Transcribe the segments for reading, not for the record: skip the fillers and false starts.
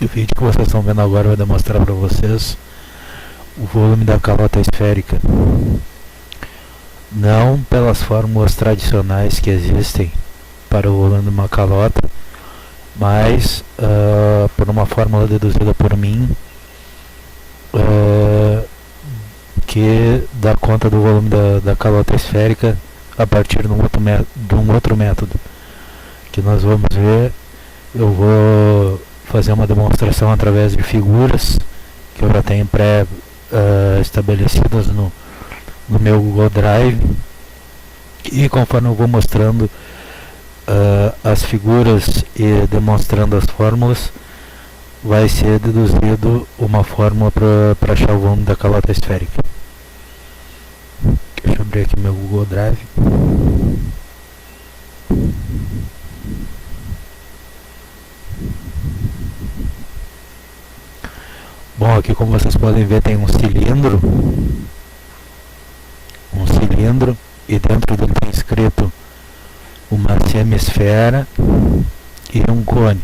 O vídeo que vocês estão vendo agora vai demonstrar para vocês o volume da calota esférica. Não pelas fórmulas tradicionais que existem para o volume de uma calota, mas por uma fórmula deduzida por mim, que dá conta do volume da calota esférica a partir de um outro método que nós vamos ver. Eu vou fazer uma demonstração através de figuras que eu já tenho estabelecidas no meu Google Drive, e conforme eu vou mostrando as figuras e demonstrando as fórmulas, vai ser deduzido uma fórmula para achar o volume da calota esférica. Deixa eu abrir aqui meu Google Drive. Bom, aqui como vocês podem ver tem um cilindro, e dentro dele tem escrito uma semisfera e um cone.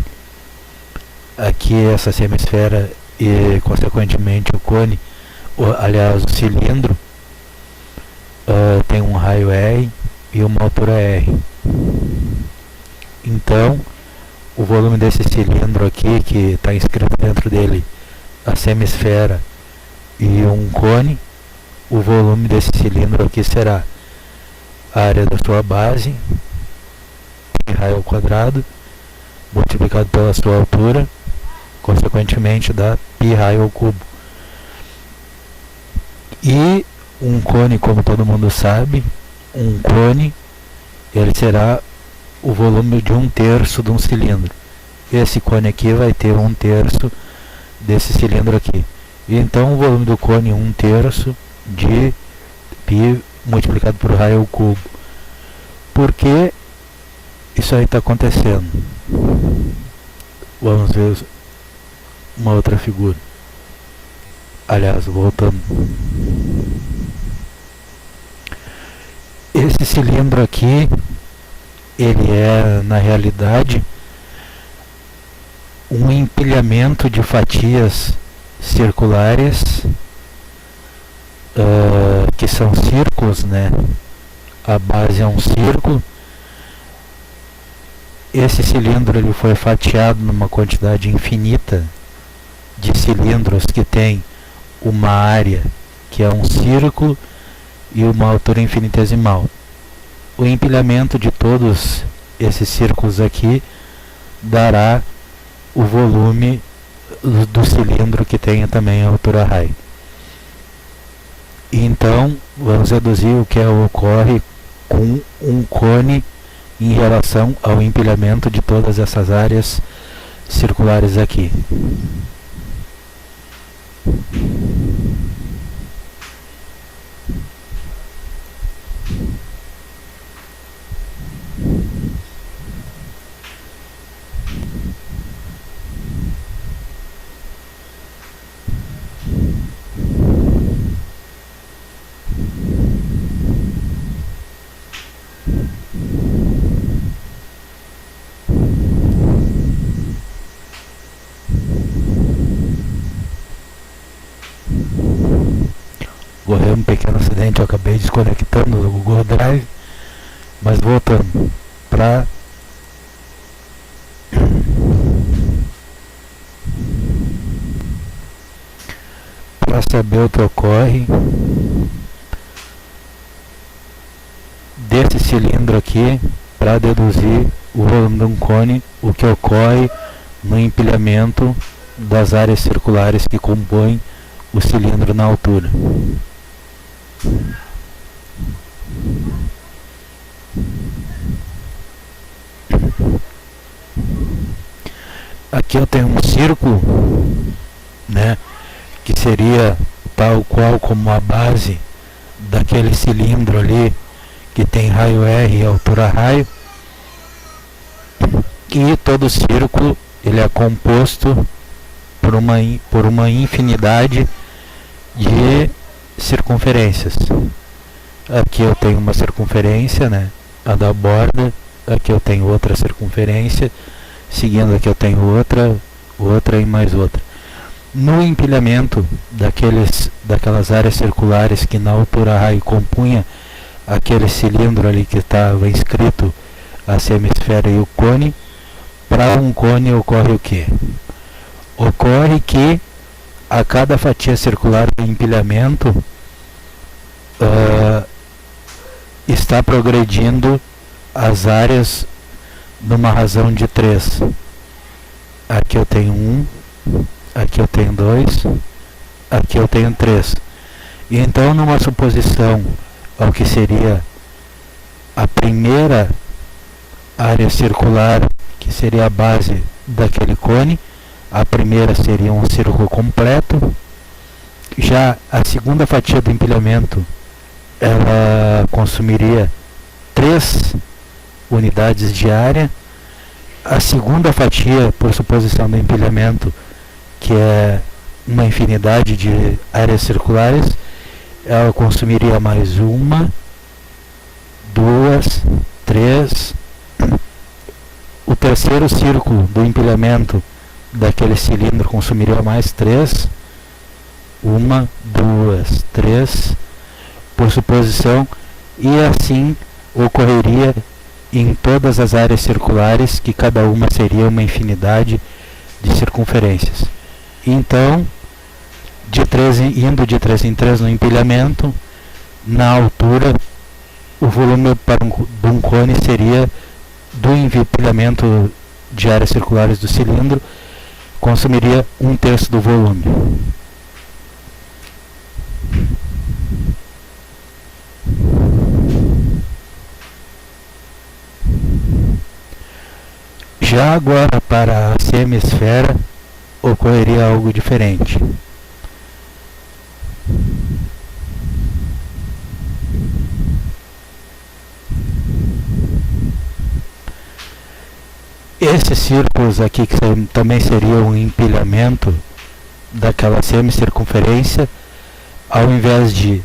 Aqui essa semisfera e consequentemente o cone, aliás o cilindro, tem um raio R e uma altura R. Então o volume desse cilindro aqui, que está inscrito dentro dele a semisfera e um cone, o volume desse cilindro aqui será a área da sua base, π raio ao quadrado, multiplicado pela sua altura, consequentemente dá π raio ao cubo. E um cone, como todo mundo sabe, um cone, ele será o volume de 1/3 de um cilindro. Esse cone aqui vai ter 1/3 desse cilindro aqui. E então o volume do cone 1/3 de π multiplicado por raio ao cubo. Por que isso aí está acontecendo? Vamos ver uma outra figura. Aliás, voltando. Esse cilindro aqui, ele é na realidade um empilhamento de fatias circulares, que são círculos, né? A base é um círculo. Esse cilindro ele foi fatiado numa quantidade infinita de cilindros que tem uma área que é um círculo e uma altura infinitesimal. O empilhamento de todos esses círculos aqui dará o volume do cilindro que tenha também a altura raio. Então vamos deduzir o que ocorre com um cone em relação ao empilhamento de todas essas áreas circulares aqui. Ocorreu um pequeno acidente, eu acabei desconectando o Google Drive, mas voltando para saber o que ocorre desse cilindro aqui, para deduzir o volume de um cone, o que ocorre no empilhamento das áreas circulares que compõem o cilindro na altura. Aqui eu tenho um círculo, né, que seria tal qual como a base daquele cilindro ali que tem raio R e altura raio, e todo círculo ele é composto por uma infinidade de circunferências. Aqui eu tenho uma circunferência, né, a da borda. Aqui eu tenho outra circunferência. Seguindo aqui eu tenho outra e mais outra. No empilhamento daquelas áreas circulares que na altura raio compunha aquele cilindro ali que estava inscrito a semisfera e o cone, para um cone ocorre o quê? Ocorre que a cada fatia circular do empilhamento está progredindo as áreas numa razão de 3. Aqui eu tenho 1, aqui eu tenho 2, aqui eu tenho 3. E então, numa suposição ao que seria a primeira área circular, que seria a base daquele cone, a primeira seria um círculo completo. Já a segunda fatia do empilhamento, ela consumiria 3 unidades de área. A segunda fatia, por suposição do empilhamento, que é uma infinidade de áreas circulares, ela consumiria mais 1, 2, 3. O terceiro círculo do empilhamento daquele cilindro consumiria mais 3. 1, 2, 3, por suposição, e assim ocorreria em todas as áreas circulares, que cada uma seria uma infinidade de circunferências. Então, indo de 3 em 3 no empilhamento, na altura, o volume de um cone seria do empilhamento de áreas circulares do cilindro, consumiria 1/3 do volume. Já agora, para a semisfera, ocorreria algo diferente. Esses círculos aqui, que também seriam um empilhamento daquela semicircunferência, ao invés de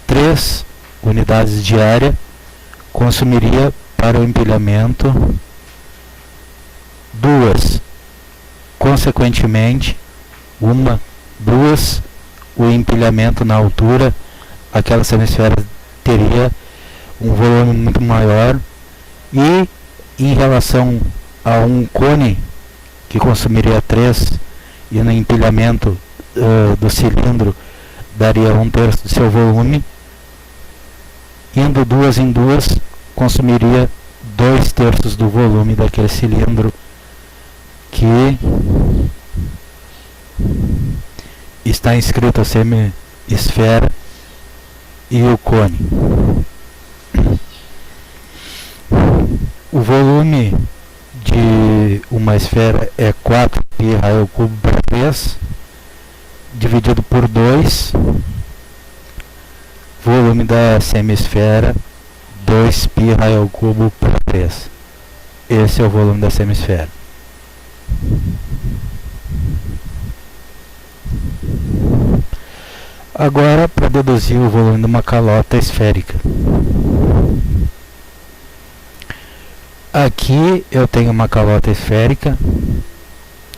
3 unidades de área, consumiria para o empilhamento 2. Consequentemente, 1, 2, o empilhamento na altura, aquela semisfera teria um volume muito maior, e em relação a um cone que consumiria 3, e no empilhamento do cilindro daria 1/3 do seu volume, indo 2 em 2, consumiria 2/3 do volume daquele cilindro que está inscrito a semi-esfera e o cone. O volume de uma esfera é 4π raio cubo por 3, dividido por 2. Volume da semisfera, 2π raio cubo por 3. Esse é o volume da semisfera. Agora, para deduzir o volume de uma calota esférica. Aqui eu tenho uma calota esférica,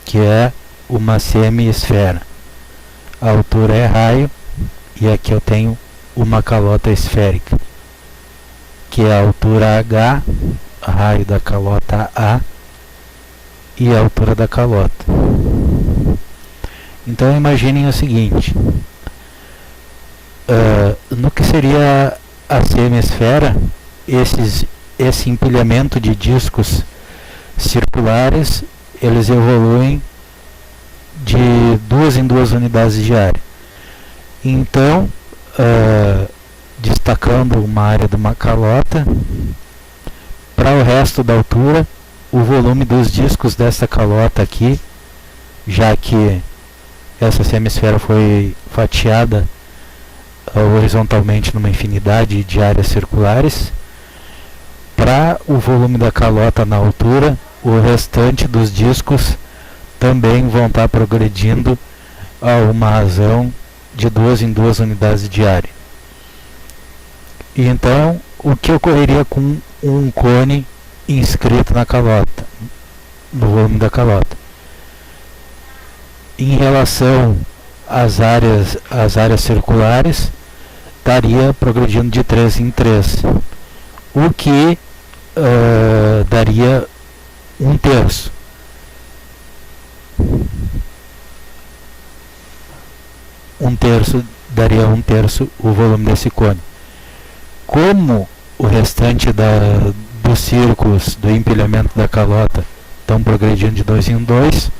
que é uma semi-esfera. A altura é raio, e aqui eu tenho uma calota esférica, que é a altura H, raio da calota A, e a altura da calota. Então imaginem o seguinte, no que seria a semi-esfera, esse empilhamento de discos circulares, eles evoluem de 2 em 2 unidades de área. Então, destacando uma área de uma calota, para o resto da altura, o volume dos discos dessa calota aqui, já que essa semisfera foi fatiada horizontalmente numa infinidade de áreas circulares, para o volume da calota na altura, o restante dos discos também vão estar progredindo a uma razão de 2 em 2 unidades de área. E então, o que ocorreria com um cone inscrito na calota, no volume da calota? em relação às áreas circulares, estaria progredindo de 3 em 3, o que daria um terço. Daria um terço o volume desse cone. Como o restante dos círculos do empilhamento da calota estão progredindo de 2 em 2,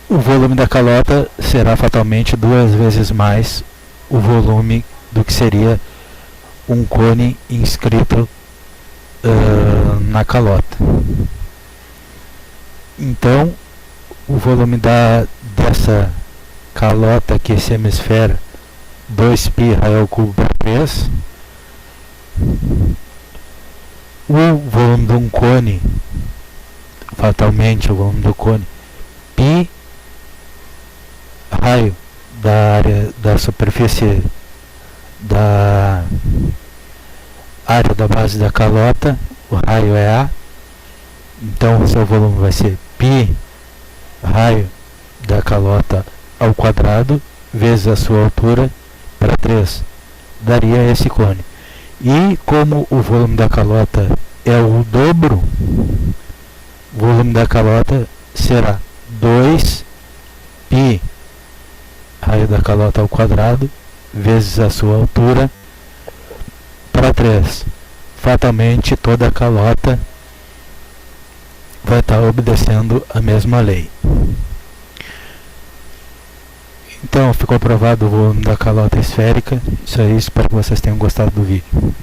o volume da calota será fatalmente 2 vezes mais o volume do que seria um cone inscrito na calota. Então, o volume dessa calota, que esse hemisfério 2π raio ao cubo por 3, o volume de um cone, fatalmente o volume do cone, π raio da área da superfície da área da base da calota, o raio é A, então o seu volume vai ser π raio da calota ao quadrado vezes a sua altura para 3, daria esse cone. E como o volume da calota é o dobro, o volume da calota será 2π raio da calota ao quadrado vezes a sua altura para 3. Fatalmente toda a calota vai estar obedecendo a mesma lei. Então ficou provado o volume da calota esférica. Isso aí, espero que vocês tenham gostado do vídeo.